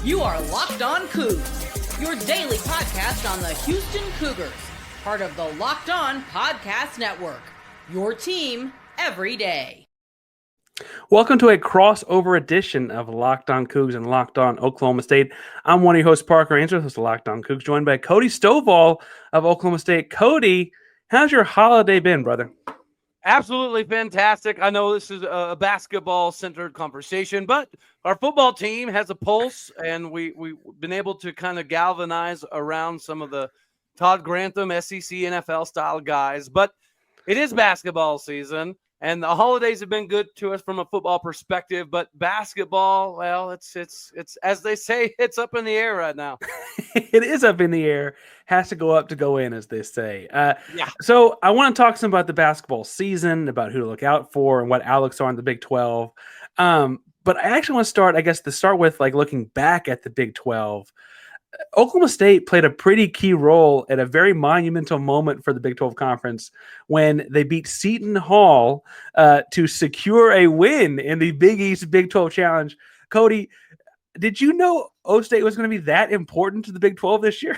You are Locked On Coogs, your daily podcast on the Houston Cougars, part of the Locked On Podcast Network, your team every day. Welcome to a crossover edition of Locked On Cougs and Locked On Oklahoma State. I'm one of your hosts, Parker Ainsworth, host of Locked On Cougs, joined by Cody Stovall of Oklahoma State. Cody, how's your holiday been, brother? Absolutely fantastic. I know this is a basketball-centered conversation, but our football team has a pulse, and we've been able to kind of galvanize around some of the Todd Grantham, SEC, NFL-style guys. But it is basketball season, and the holidays have been good to us from a football perspective. But basketball, well, it's as they say, it's up in the air right now. It is up in the air. Has to go up to go in, as they say. Yeah. So I want to talk some about the basketball season, about who to look out for, and what outlooks are in the Big 12. But I actually want to start with like looking back at the Big 12. Oklahoma State played a pretty key role at a very monumental moment for the Big 12 Conference when they beat Seton Hall to secure a win in the Big East Big 12 Challenge. Cody, did you know O State was going to be that important to the Big 12 this year?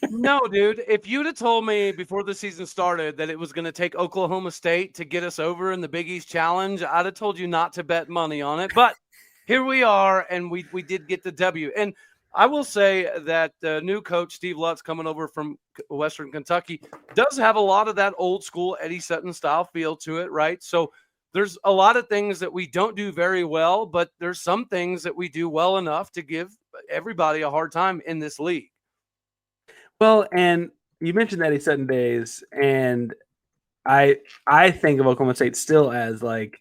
No, dude. If you'd have told me before the season started that it was going to take Oklahoma State to get us over in the Big East Challenge, I'd have told you not to bet money on it. But here we are, and we did get the W. And I will say that new coach Steve Lutz coming over from Western Kentucky does have a lot of that old school Eddie Sutton style feel to it, right? So there's a lot of things that we don't do very well, but there's some things that we do well enough to give everybody a hard time in this league. Well, and you mentioned Eddie Sutton days, and I think of Oklahoma State still as like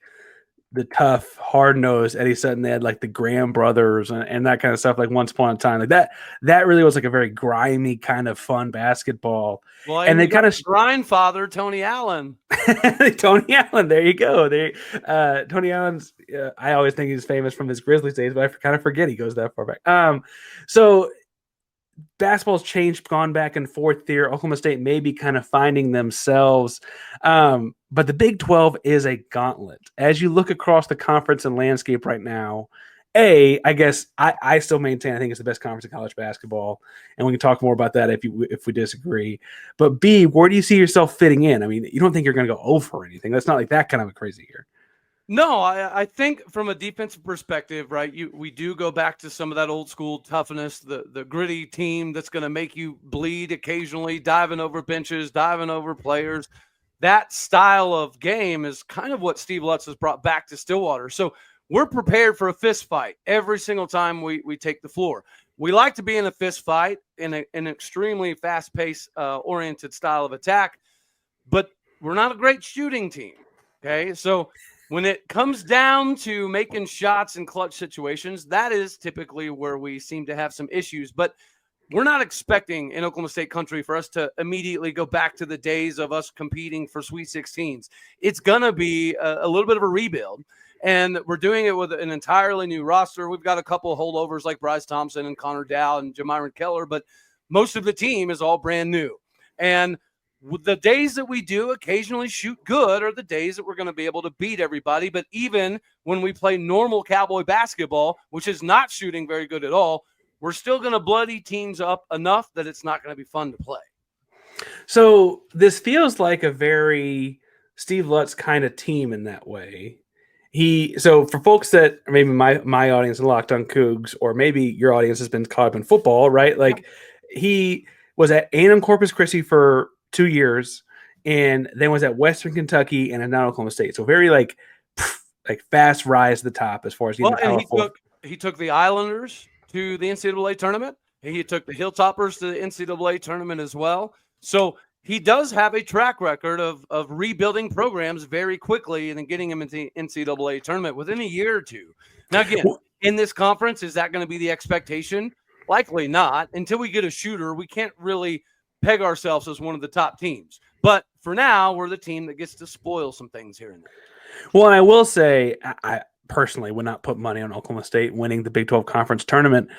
the tough, hard-nosed Eddie Sutton. They had like the Graham brothers and that kind of stuff, like once upon a time. Like that really was like a very grimy kind of fun basketball. Well, and they kind of grind father, Tony Allen. Tony Allen, there you go. Tony Allen's, I always think he's famous from his Grizzlies days, but I kind of forget he goes that far back. So basketball's changed, gone back and forth there. Oklahoma State may be kind of finding themselves. But the Big 12 is a gauntlet. As you look across the conference and landscape right now, I guess I still maintain I think it's the best conference in college basketball, and we can talk more about that if we disagree. But B, where do you see yourself fitting in? I mean, you don't think you're going to go over or anything. That's not like that kind of a crazy year. No, I think from a defensive perspective, right, we do go back to some of that old school toughness, the gritty team that's going to make you bleed occasionally, diving over benches, diving over players. That style of game is kind of what Steve Lutz has brought back to Stillwater. So we're prepared for a fist fight every single time we take the floor. We like to be in a fist fight in an extremely fast-paced, oriented style of attack, but we're not a great shooting team, okay? So when it comes down to making shots in clutch situations, that is typically where we seem to have some issues. But we're not expecting in Oklahoma State country for us to immediately go back to the days of us competing for Sweet 16s. It's going to be a little bit of a rebuild, and we're doing it with an entirely new roster. We've got a couple of holdovers like Bryce Thompson and Connor Dow and Jamiron Keller, but most of the team is all brand new. And the days that we do occasionally shoot good are the days that we're going to be able to beat everybody. But even when we play normal Cowboy basketball, which is not shooting very good at all, we're still going to bloody teams up enough that it's not going to be fun to play. So this feels like a very Steve Lutz kind of team in that way. So for folks that maybe my audience is Locked On Cougs, or maybe your audience has been caught up in football, right? Like he was at A&M Corpus Christi for 2 years, and then was at Western Kentucky and now Oklahoma State. So very like fast rise to the top as far as he took the Islanders to the NCAA tournament. He took the Hilltoppers to the NCAA tournament as well. So he does have a track record of rebuilding programs very quickly and then getting them into the NCAA tournament within a year or two. Now, again, in this conference, is that going to be the expectation? Likely not. Until we get a shooter, we can't really peg ourselves as one of the top teams. But for now, we're the team that gets to spoil some things here and there. Well, and I will say, I personally would not put money on Oklahoma State winning the Big 12 conference tournament.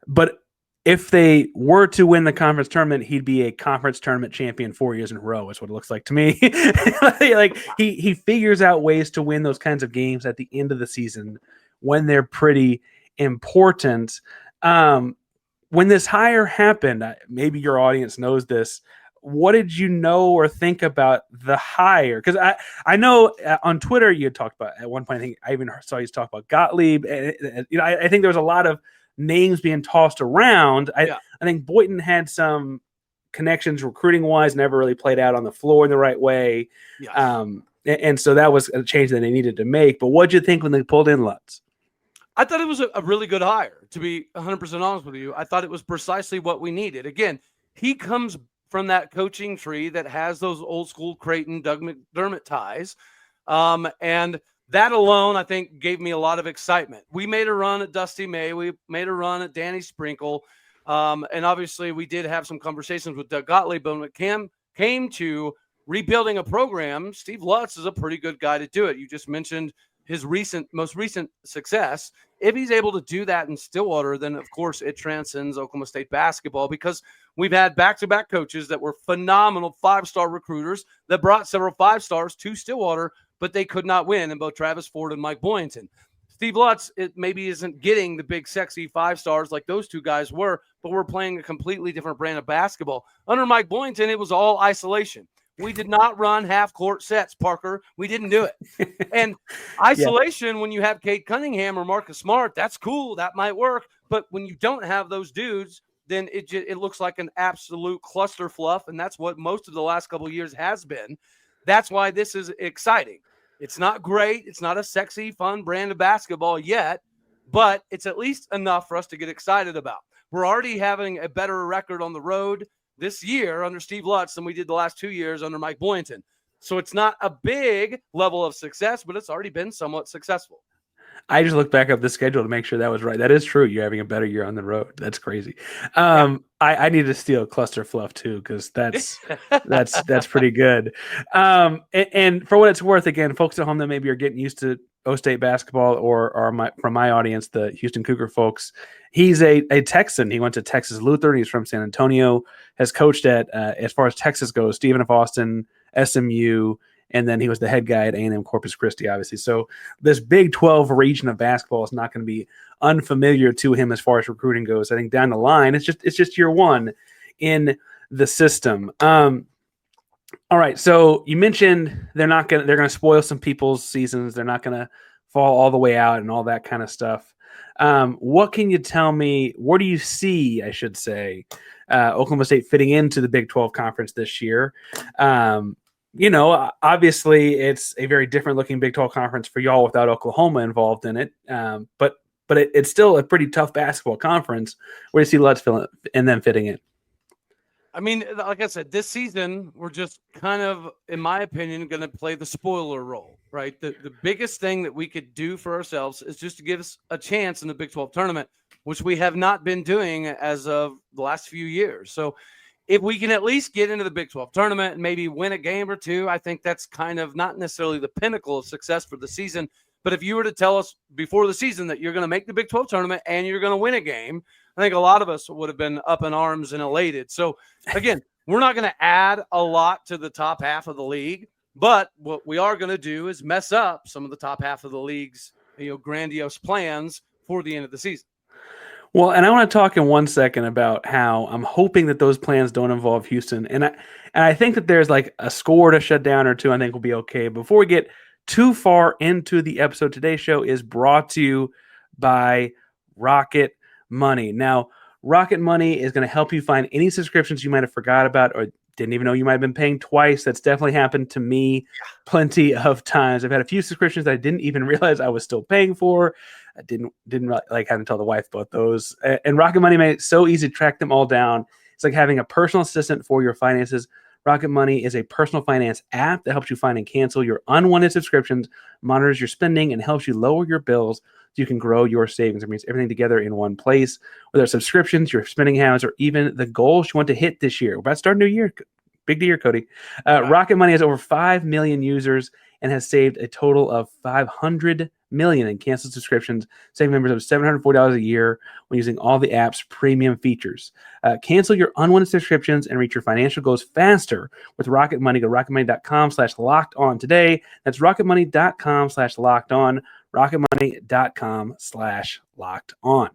But if they were to win the conference tournament, he'd be a conference tournament champion 4 years in a row, is what it looks like to me. Like he figures out ways to win those kinds of games at the end of the season when they're pretty important. When this hire happened, maybe your audience knows this. What did you know or think about the hire? Because I know on Twitter you had talked about at one point. I think I even saw you talk about Gottlieb. And I think there was a lot of names being tossed around. I think Boynton had some connections recruiting wise, never really played out on the floor in the right way. And so that was a change that they needed to make. But what'd you think when they pulled in Lutz? I thought it was a really good hire, to be 100% honest with you. I thought it was precisely what we needed. Again, he comes from that coaching tree that has those old school Creighton, Doug McDermott ties. And that alone, I think, gave me a lot of excitement. We made a run at Dusty May. We made a run at Danny Sprinkle. And obviously, we did have some conversations with Doug Gottlieb. But when it came to rebuilding a program, Steve Lutz is a pretty good guy to do it. You just mentioned his most recent success. If he's able to do that in Stillwater, then of course it transcends Oklahoma State basketball, because we've had back-to-back coaches that were phenomenal 5-star recruiters that brought several 5-stars to Stillwater, but they could not win, in both Travis Ford and Mike Boynton. Steve Lutz, it maybe isn't getting the big sexy 5-stars like those two guys were, but we're playing a completely different brand of basketball. Under Mike Boynton, it was all isolation. We did not run half-court sets, Parker. We didn't do it. And isolation, when you have Cade Cunningham or Marcus Smart, that's cool. That might work. But when you don't have those dudes, then it looks like an absolute cluster fluff, and that's what most of the last couple of years has been. That's why this is exciting. It's not great. It's not a sexy, fun brand of basketball yet, but it's at least enough for us to get excited about. We're already having a better record on the road this year under Steve Lutz than we did the last 2 years under Mike Boynton. So it's not a big level of success, but it's already been somewhat successful. I just looked back up the schedule to make sure that was right. That is true. You're having a better year on the road. That's crazy. I need to steal cluster fluff too, because that's pretty good. And for what it's worth, again, folks at home that maybe are getting used to O State basketball or from my audience, the Houston Cougar folks, he's a Texan. He went to Texas Lutheran. He's from San Antonio, has coached at, as far as Texas goes, Stephen F. Austin, SMU, and then he was the head guy at A&M Corpus Christi, obviously. So this Big 12 region of basketball is not going to be unfamiliar to him as far as recruiting goes. I think down the line, it's just year one in the system. All right, so you mentioned they're going to spoil some people's seasons. They're not going to fall all the way out and all that kind of stuff. What can you tell me? Where do you see, I should say, Oklahoma State fitting into the Big 12 conference this year? Obviously it's a very different looking Big 12 conference for y'all without Oklahoma involved in it. But it's still a pretty tough basketball conference. Where do you see Lutz and them fitting in? I mean, like I said, this season, we're just kind of, in my opinion, going to play the spoiler role, right? The biggest thing that we could do for ourselves is just to give us a chance in the Big 12 tournament, which we have not been doing as of the last few years. So if we can at least get into the Big 12 tournament and maybe win a game or two, I think that's kind of not necessarily the pinnacle of success for the season. But if you were to tell us before the season that you're going to make the Big 12 tournament and you're going to win a game, I think a lot of us would have been up in arms and elated. So, again, we're not going to add a lot to the top half of the league, but what we are going to do is mess up some of the top half of the league's grandiose plans for the end of the season. Well, and I want to talk in 1 second about how I'm hoping that those plans don't involve Houston. And I think that there's like a score to shut down or two I think will be okay. Before we get too far into the episode, today's show is brought to you by Rocket Money. Now, Rocket Money is going to help you find any subscriptions you might have forgot about or didn't even know you might have been paying twice. That's definitely happened to me plenty of times. I've had a few subscriptions that I didn't even realize I was still paying for. I didn't really like having to tell the wife about those. And Rocket Money made it so easy to track them all down. It's like having a personal assistant for your finances. Rocket Money is a personal finance app that helps you find and cancel your unwanted subscriptions, monitors your spending, and helps you lower your bills so you can grow your savings. It brings everything together in one place, whether it's subscriptions, your spending habits, or even the goals you want to hit this year. We're about to start a new year. Big year, Cody. Rocket Money has over 5 million users and has saved a total of $500 million in canceled subscriptions, saving members of $740 a year when using all the app's premium features. Cancel your unwanted subscriptions and reach your financial goals faster with Rocket Money. Go to rocketmoney.com/locked-on today. That's rocketmoney.com/locked-on, rocketmoney.com/locked-on.